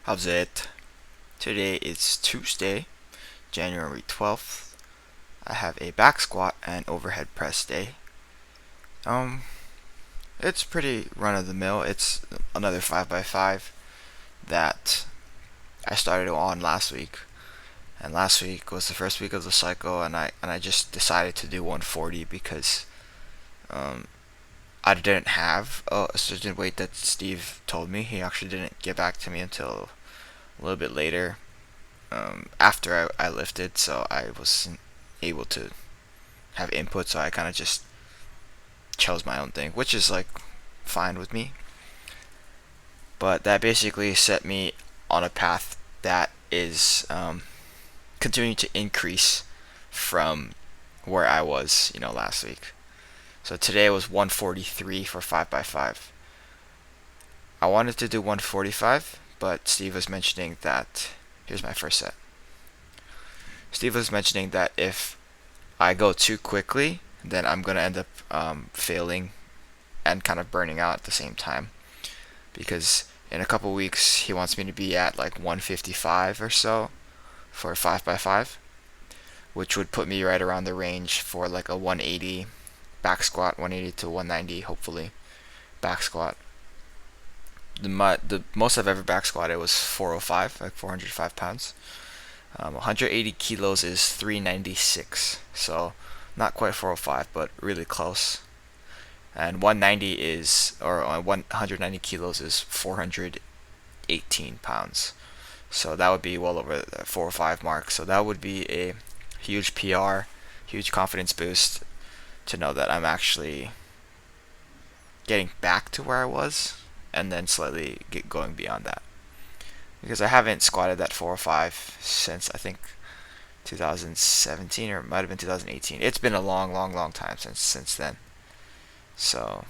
How's it? Today is Tuesday, January 12th. I have a back squat and overhead press day. Um, it's pretty run of the mill. It's another 5x5 that I started on last week. And last week was the first week of the cycle, and I just decided to do 140 because um, I didn't have a certain weight that Steve told me. He actually didn't get back to me until a little bit later, after I lifted, so I wasn't able to have input, so I kind of just chose my own thing, which is like fine with me. But that basically set me on a path that is continuing to increase from where I was, last week. So today was 143 for 5x5. I wanted to do 145, but Steve was mentioning that. Here's my first set. Steve was mentioning that if I go too quickly, then I'm going to end up failing and kind of burning out at the same time. Because in a couple weeks, he wants me to be at like 155 or so for a 5x5, which would put me right around the range for like a 180 back squat, 180 to 190, hopefully, back squat. The most I've ever back squatted was 405, like 405 pounds. 180 kilos is 396, so not quite 405, but really close. And 190 is, or 190 kilos is 418 pounds. So that would be well over the 405 mark. So that would be a huge PR, huge confidence boost to know that I'm actually getting back to where I was, and then slightly get going beyond that. Because I haven't squatted that 405 since I think 2017, or it might have been 2018. It's been a long, long, long time since then. So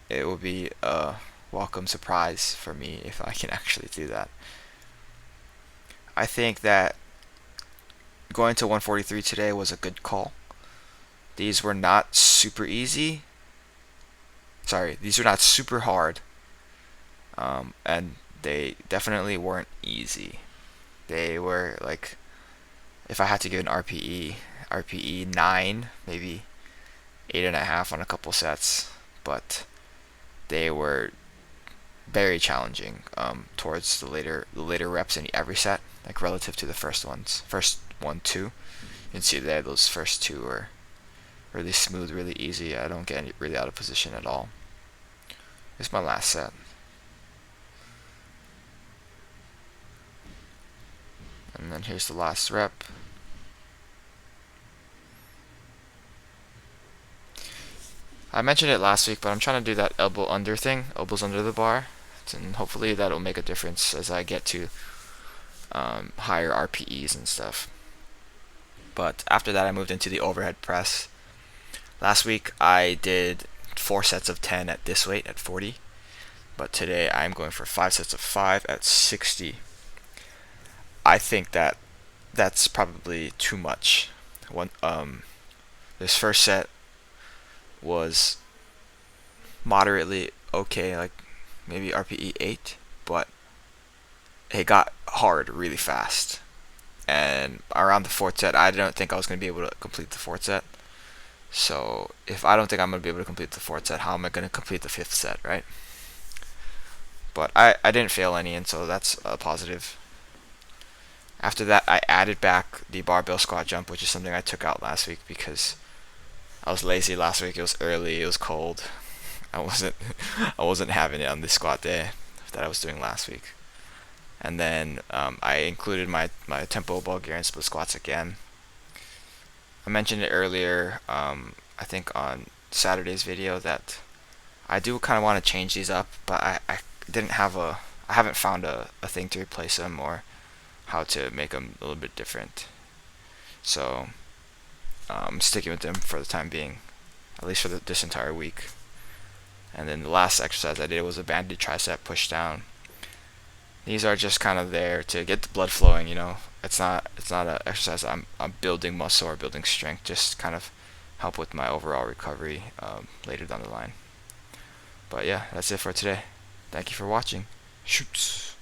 it will be a welcome surprise for me if I can actually do that. I think that going to 143 today was a good call. These were not super easy. Sorry, these were not super hard. And they definitely weren't easy. They were like, if I had to give an RPE 9, maybe 8.5 on a couple sets, but they were very challenging towards the later reps in every set, like relative to the first ones. First one, two. You can see there those first two were really smooth, really easy. I don't get really out of position at all. Here's my last set. And then here's the last rep. I mentioned it last week, but I'm trying to do that elbow under thing, elbows under the bar, and hopefully that'll make a difference as I get to higher RPEs and stuff. But after that, I moved into the overhead press. Last week, I did 4 sets of 10 at this weight at 40, but today I'm going for 5 sets of 5 at 60. I think that that's probably too much. This first set was moderately okay, like maybe RPE 8, but it got hard really fast. And around the fourth set, I don't think I was going to be able to complete the fourth set. So if I don't think I'm going to be able to complete the fourth set, how am I going to complete the fifth set, right? But I didn't fail any, and so that's a positive. After that, I added back the barbell squat jump, which is something I took out last week because I was lazy last week. It was early. It was cold. I wasn't I wasn't having it on the squat day that I was doing last week. And then I included my tempo Bulgarian split squats again. I mentioned it earlier, I think on Saturday's video, that I do kind of want to change these up, but I haven't found a thing to replace them or how to make them a little bit different. So I'm sticking with them for the time being, at least for this entire week. And then the last exercise I did was a banded tricep push down. These are just kind of there to get the blood flowing. It's not an exercise I'm building muscle or building strength. Just kind of help with my overall recovery later down the line. But yeah, that's it for today. Thank you for watching. Shoots.